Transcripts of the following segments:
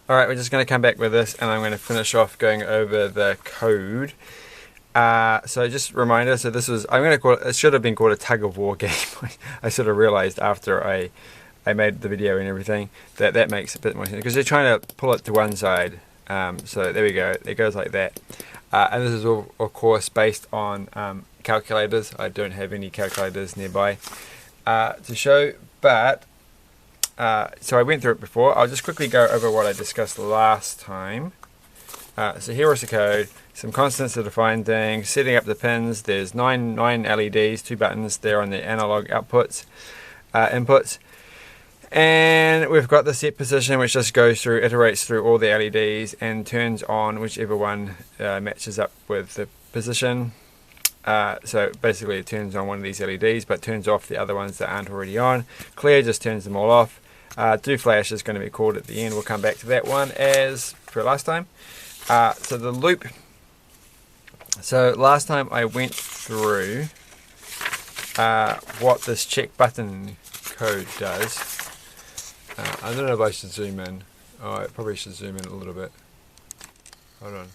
Alright, we're just going to come back with this and I'm going to finish off going over the code. So just a reminder, so this was, I'm going to call it, it should have been called a Tug of War Game. I sort of realized after I made the video and everything that makes a bit more sense because you're trying to pull it to one side. So there we go, it goes like that. And this is all, of course, based on calculators. I don't have any calculators nearby to show, but so I went through it before. I'll just quickly go over what I discussed last time. So here is the code, some constants to define things, setting up the pins. There's nine LEDs, 2 buttons there on the analog outputs, inputs. And we've got the set position, which just goes through, iterates through all the LEDs and turns on whichever one matches up with the position. So basically it turns on one of these LEDs but turns off the other ones that aren't already on. Clear just turns them all off. Do flash is going to be called at the end. We'll come back to that one as for last time. So the loop. So last time I went through what this check button code does. I don't know if I should zoom in. Oh, I probably should zoom in a little bit. Hold on.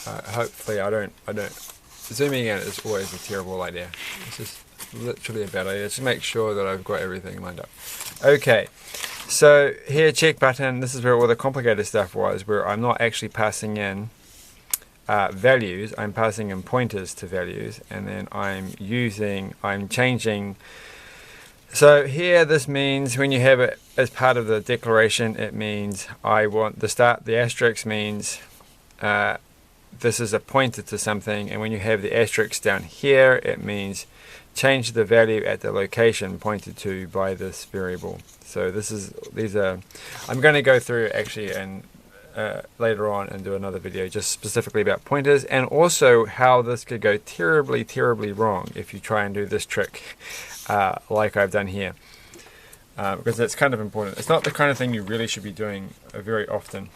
Hopefully I don't. Zooming in is always a terrible idea. It's just literally a bad idea. Just make sure that I've got everything lined up. Okay, so here check button, this is where all the complicated stuff was, where I'm not actually passing in values, I'm passing in pointers to values, and then I'm changing. So here this means when you have it as part of the declaration, it means I want the start, the asterisk means this is a pointer to something, and when you have the asterisk down here, it means change the value at the location pointed to by this variable. So I'm going to go through actually and later on and do another video just specifically about pointers, and also how this could go terribly wrong if you try and do this trick like I've done here, because that's kind of important. It's not the kind of thing you really should be doing very often.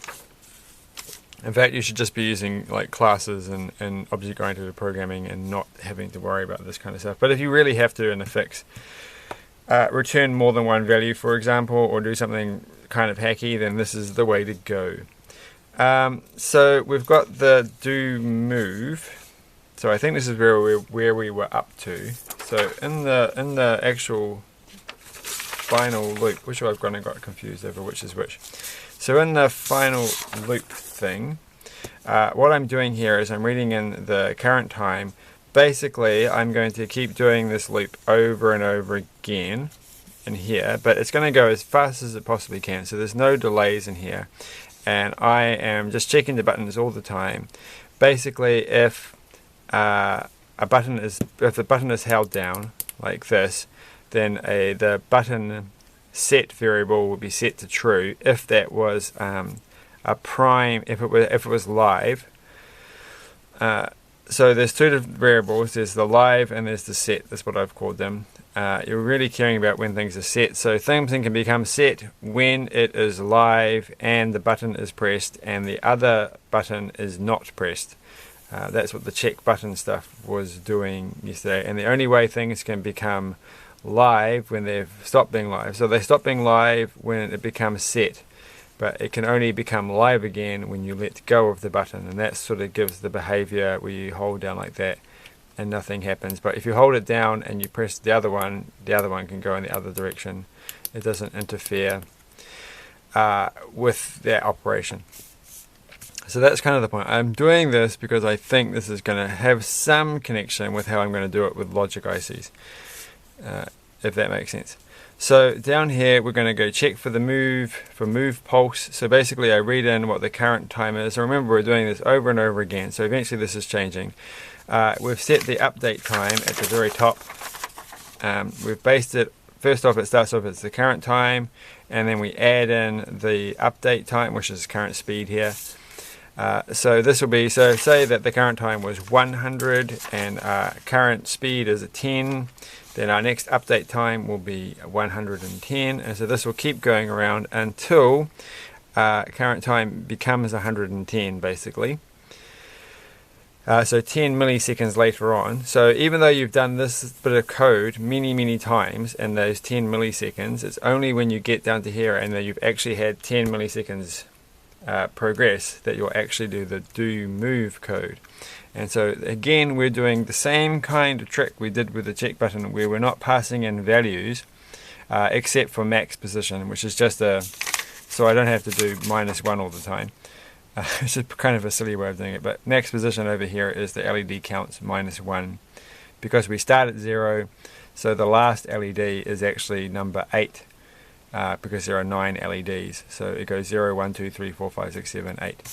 In fact, you should just be using like classes and object-oriented programming and not having to worry about this kind of stuff. But if you really have to in a fix, return more than one value, for example, or do something kind of hacky, then this is the way to go. So we've got the do move. So I think this is where we were up to. So in the actual final loop, which I've kind of got confused over which is which. So in the final loop thing, what I'm doing here is I'm reading in the current time. Basically, I'm going to keep doing this loop over and over again in here, but it's going to go as fast as it possibly can. So there's no delays in here, and I am just checking the buttons all the time. Basically, if the button is held down like this, then the button set variable will be set to true if that was a prime, if it was live. So there's two different variables. There's the live and there's the set. That's what I've called them. You're really caring about when things are set. So things can become set when it is live and the button is pressed and the other button is not pressed. That's what the check button stuff was doing yesterday. And the only way things can become live when they've stopped being live. So they stop being live when it becomes set, but it can only become live again when you let go of the button, and that sort of gives the behavior where you hold down like that and nothing happens. But if you hold it down and you press the other one can go in the other direction. It doesn't interfere with that operation. So that's kind of the point. I'm doing this because I think this is going to have some connection with how I'm going to do it with logic ICs. If that makes sense. So down here we're going to go check for the move pulse. So basically I read in what the current time is. So remember, we're doing this over and over again, so eventually this is changing. We've set the update time at the very top. We've based it, first off it starts off as the current time, and then we add in the update time, which is current speed here. So this will be, so say that the current time was 100 and current speed is 10. Then our next update time will be 110, and so this will keep going around until current time becomes 110 basically. So 10 milliseconds later on. So even though you've done this bit of code many times in those 10 milliseconds, it's only when you get down to here and that you've actually had 10 milliseconds progress that you'll actually do the do move code. And so again, we're doing the same kind of trick we did with the check button, where we're not passing in values except for max position, which is just so I don't have to do -1 all the time. It's just kind of a silly way of doing it, but max position over here is the LED counts -1 because we start at 0, so the last LED is actually number 8 because there are 9 LEDs, so it goes 0, 1, 2, 3, 4, 5, 6, 7, 8.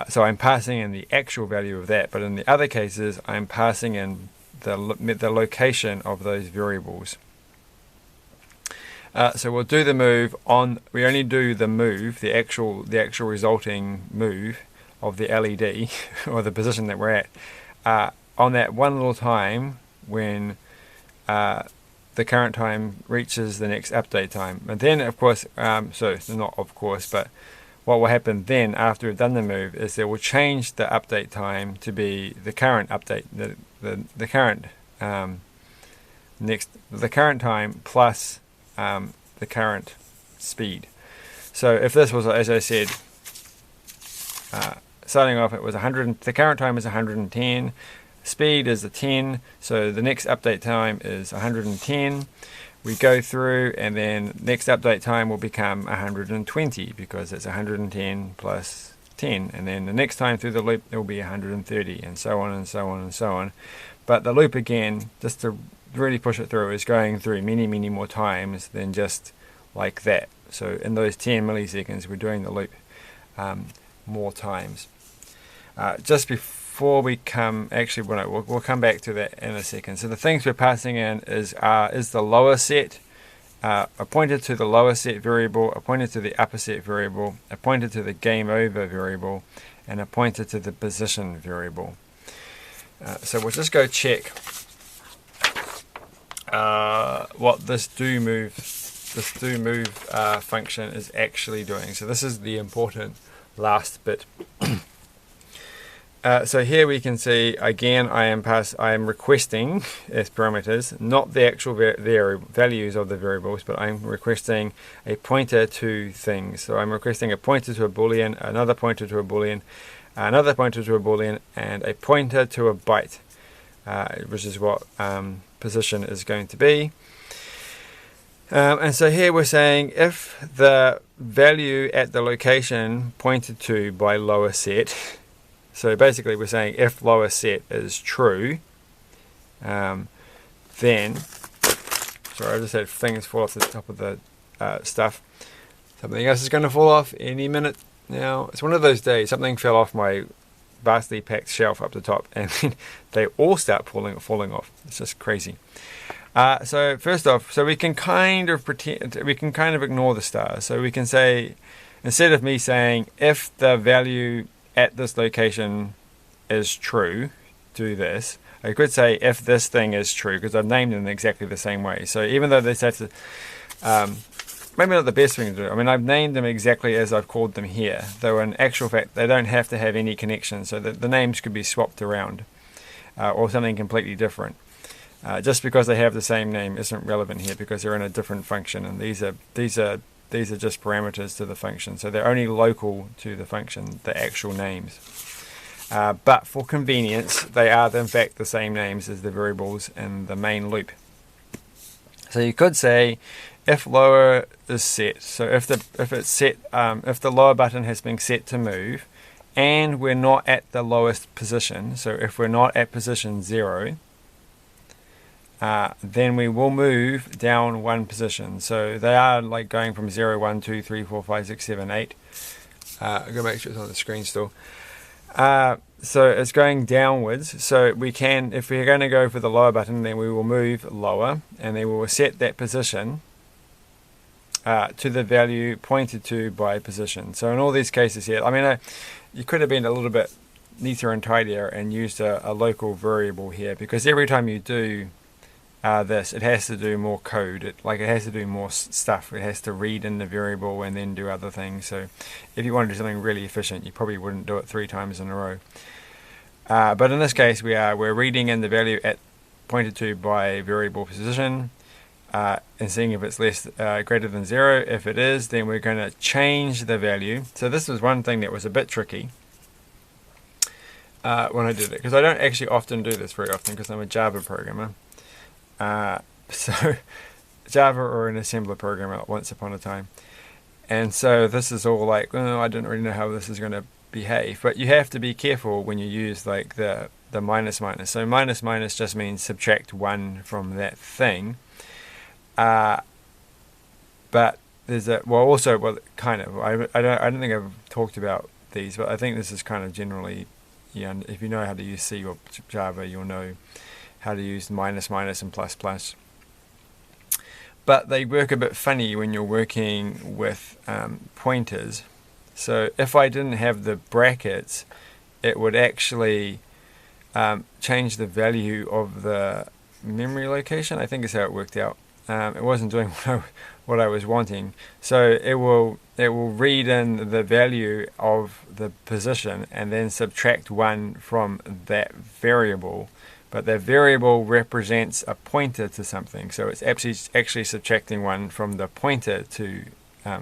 So I'm passing in the actual value of that, but in the other cases I'm passing in the location of those variables. So we'll do the move on. We only do the move, the actual resulting move of the LED or the position that we're at on that one little time when the current time reaches the next update time. And then, of course, so not of course, but what will happen then after we've done the move is that we'll change the update time to be the current update, the current the current time plus the current speed. So if this was, as I said, starting off, it was 100. The current time is 110. Speed is a 10. So the next update time is 110. We go through, and then next update time will become 120 because it's 110 plus 10. And then the next time through the loop, it will be 130, and so on and so on and so on. But the loop again, just to really push it through, is going through many more times than just like that. So in those 10 milliseconds, we're doing the loop more times. Just before we come, actually, we'll come back to that in a second. So the things we're passing in is the lower set, a pointer to the lower set variable, a pointer to the upper set variable, a pointer to the game over variable, and a pointer to the position variable. So we'll just go check what this do move function is actually doing. So this is the important last bit. So here we can see again I am requesting as parameters not the actual values of the variables, but I'm requesting a pointer to things. So I'm requesting a pointer to a boolean, another pointer to a boolean, another pointer to a boolean, and a pointer to a byte, which is what position is going to be. And so here we're saying if the value at the location pointed to by lower set, so basically we're saying if lower set is true, then, sorry, I just had things fall off the top of the stuff. Something else is going to fall off any minute now. It's one of those days, something fell off my vastly packed shelf up the top, and then they all start falling off. It's just crazy. So first off, so we can kind of ignore the stars. So we can say, instead of me saying if the value at this location is true, do this. I could say if this thing is true, because I've named them exactly the same way. So even though they say to, maybe not the best thing to do. I mean, I've named them exactly as I've called them here, though in actual fact they don't have to have any connection. So the names could be swapped around, or something completely different. Just because they have the same name isn't relevant here because they're in a different function, and these are just parameters to the function, so they're only local to the function, the actual names. But for convenience, they are in fact the same names as the variables in the main loop. So you could say if lower is set, so if the lower button has been set to move, and we're not at the lowest position, so if we're not at position 0. Then we will move down one position. So they are like going from 0, 1, 2, 3, 4, 5, 6, 7, 8. I'm going to make sure it's on the screen still. So it's going downwards. So we can, if we're going to go for the lower button, then we will move lower, and then we will set that position to the value pointed to by position. So in all these cases here, I mean, you could have been a little bit neater and tidier and used a local variable here, because every time you do this, it has to do more code. It has to do more stuff. It has to read in the variable and then do other things. So if you want to do something really efficient, you probably wouldn't do it 3 times in a row. But in this case, we're reading in the value at pointed to by variable position, and seeing if it's greater than 0. If it is, then we're going to change the value. So this was one thing that was a bit tricky when I did it, because I don't actually often do this very often because I'm a Java programmer. So Java or an assembler programmer once upon a time. And so this is all like, oh, I don't really know how this is going to behave. But you have to be careful when you use like the minus minus. So minus minus just means subtract 1 from that thing. But there's kind of. I don't think I've talked about these, but I think this is kind of generally, yeah. If you know how to use C or Java, you'll know how to use minus minus and plus plus. But they work a bit funny when you're working with pointers. So if I didn't have the brackets, it would actually change the value of the memory location. I think is how it worked out. It wasn't doing what I was wanting. So it will read in the value of the position and then subtract 1 from that variable. But that variable represents a pointer to something. So it's actually subtracting 1 from the pointer to,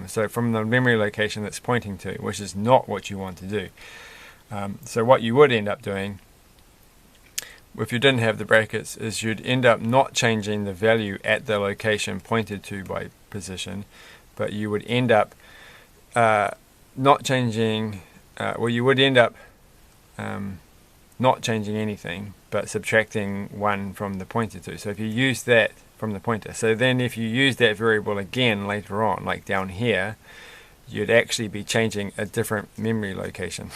so from the memory location that's pointing to, which is not what you want to do. So what you would end up doing, if you didn't have the brackets, is you'd end up not changing the value at the location pointed to by position, but you would end up not changing, you would end up not changing anything, but subtracting 1 from the pointer to. So if you use that from the pointer, so then if you use that variable again later on, like down here, you'd actually be changing a different memory location.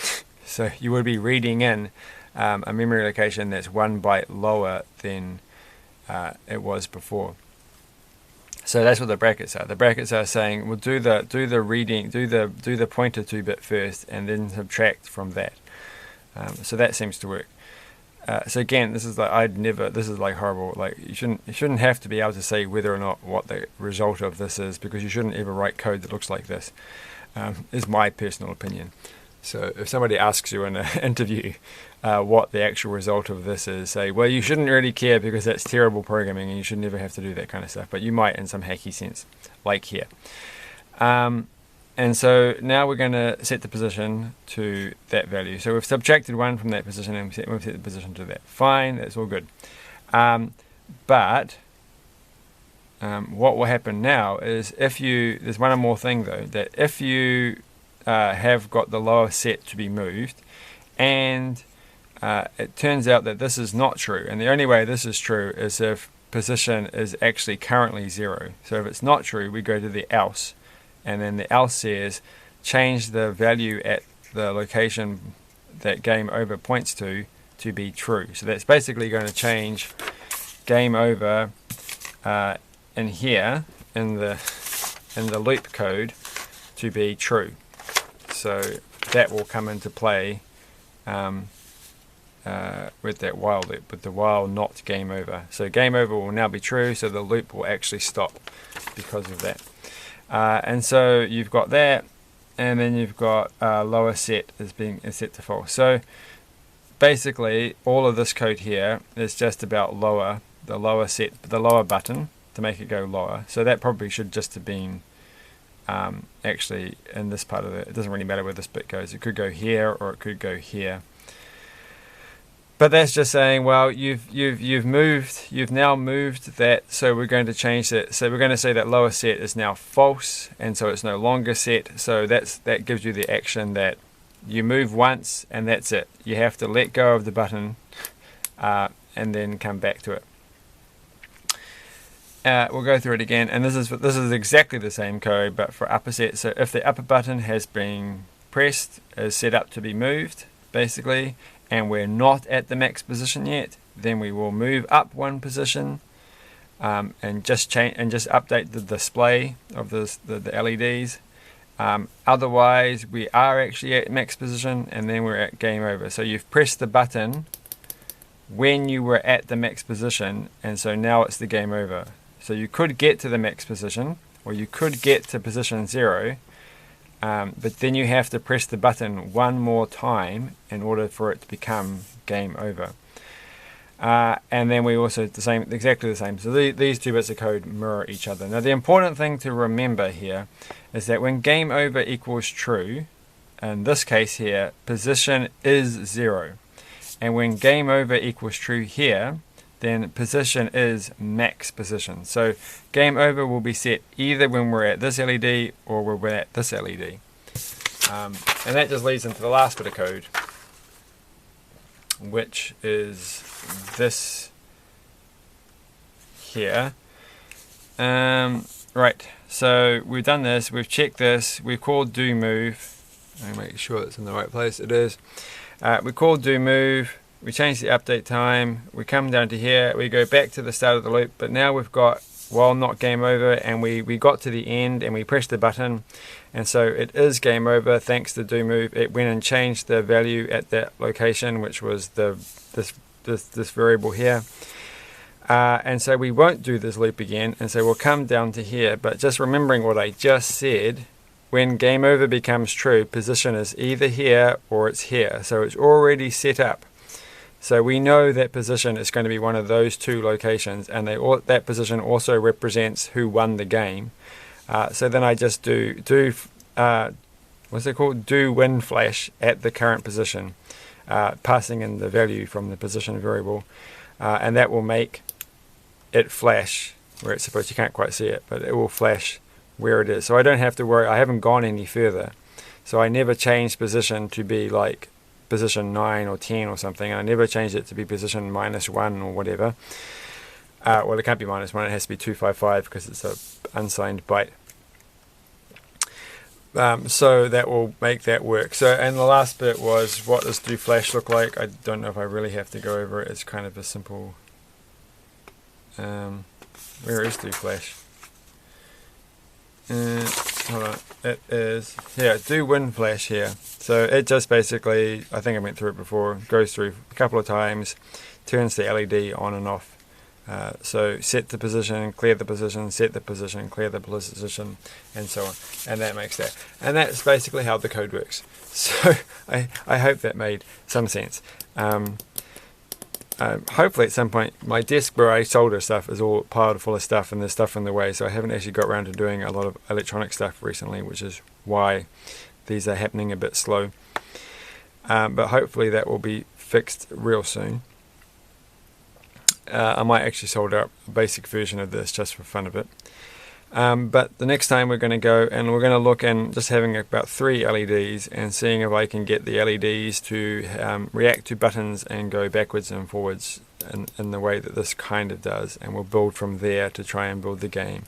So you would be reading in a memory location that's 1 byte lower than it was before. So that's what the brackets are. The brackets are saying, well, do the pointer to bit first, and then subtract from that. So that seems to work. So again, this is like this is like horrible. Like you shouldn't have to be able to say whether or not what the result of this is, because you shouldn't ever write code that looks like this. Is my personal opinion. So if somebody asks you in an interview what the actual result of this is, say, well, you shouldn't really care because that's terrible programming and you should never have to do that kind of stuff. But you might in some hacky sense, like here. And so now we're going to set the position to that value. So we've subtracted 1 from that position and we've set the position to that. Fine, that's all good. But what will happen now is there's one more thing though, that if you have got the lower set to be moved, and it turns out that this is not true, and the only way this is true is if position is actually currently 0. So if it's not true, we go to the else, and then the else says change the value at the location that game over points to be true. So that's basically going to change game over in here in the loop code to be true. So that will come into play with that while loop, with the while not game over. So game over will now be true, so the loop will actually stop because of that. And so you've got that, and then you've got lower set is set to false. So basically all of this code here is just about the lower button to make it go lower. So that probably should just have been actually in this part of it doesn't really matter where this bit goes. It could go here or it could go here. But that's just saying, well, you've now moved that, so we're going to change that. So we're going to say that lower set is now false, and so it's no longer set. So that gives you the action that you move once and that's it. You have to let go of the button and then come back to it. We'll go through it again, and this is exactly the same code, but for upper set. So if the upper button has been pressed, is set up to be moved, basically, and we're not at the max position yet, then we will move up 1 position and just update the display of the LEDs. Otherwise, we are actually at max position, and then we're at game over. So you've pressed the button when you were at the max position, and so now it's the game over. So you could get to the max position, or you could get to position 0, but then you have to press the button one more time in order for it to become game over. And then we also exactly the same. So these two bits of code mirror each other. Now the important thing to remember here is that when game over equals true, in this case here, position is 0. And when game over equals true here, then position is max position. So game over will be set either when we're at this LED or when we're at this LED. And that just leads into the last bit of code, which is this here. Right, so we've done this, we've checked this, we've called do move. Let me make sure it's in the right place. It is. We called do move, we change the update time, we come down to here, we go back to the start of the loop, but now we've got while not game over, and we got to the end and we pressed the button, and so it is game over thanks to do move. It went and changed the value at that location, which was this variable here. And so we won't do this loop again, and so we'll come down to here, but just remembering what I just said, when game over becomes true, position is either here or it's here. So it's already set up. So we know that position is going to be one of those two locations, and that position also represents who won the game. So then I just do what's it called? Do win flash at the current position, passing in the value from the position variable, and that will make it flash where it's supposed. You can't quite see it, but it will flash where it is. So I don't have to worry. I haven't gone any further. So I never changed position to be like position 9 or 10 or something. I never changed it to be position -1 or whatever. Well, it can't be -1. It has to be 255 because it's an unsigned byte. So that will make that work. So, and the last bit was, what does do flash look like? I don't know if I really have to go over it. It's kind of a simple. Where is do flash? Hold on, it is here. Do win flash here. So it just basically, I think I went through it before, goes through a couple of times, turns the LED on and off. So set the position, clear the position, set the position, clear the position, and so on. And that makes that. And that's basically how the code works. So I hope that made some sense. Hopefully at some point, my desk where I solder stuff is all piled full of stuff, and there's stuff in the way, so I haven't actually got around to doing a lot of electronic stuff recently, which is why these are happening a bit slow. But hopefully that will be fixed real soon. I might actually solder up a basic version of this just for fun of it. But the next time we're going to go and we're going to look and just having about 3 LEDs and seeing if I can get the LEDs to react to buttons and go backwards and forwards in the way that this kind of does, and we'll build from there to try and build the game.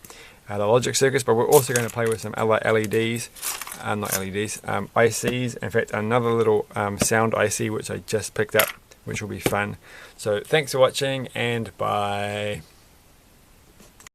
The logic circuits, but we're also going to play with some other LEDs, not LEDs, ICs. In fact, another little sound IC which I just picked up, which will be fun. So thanks for watching, and bye.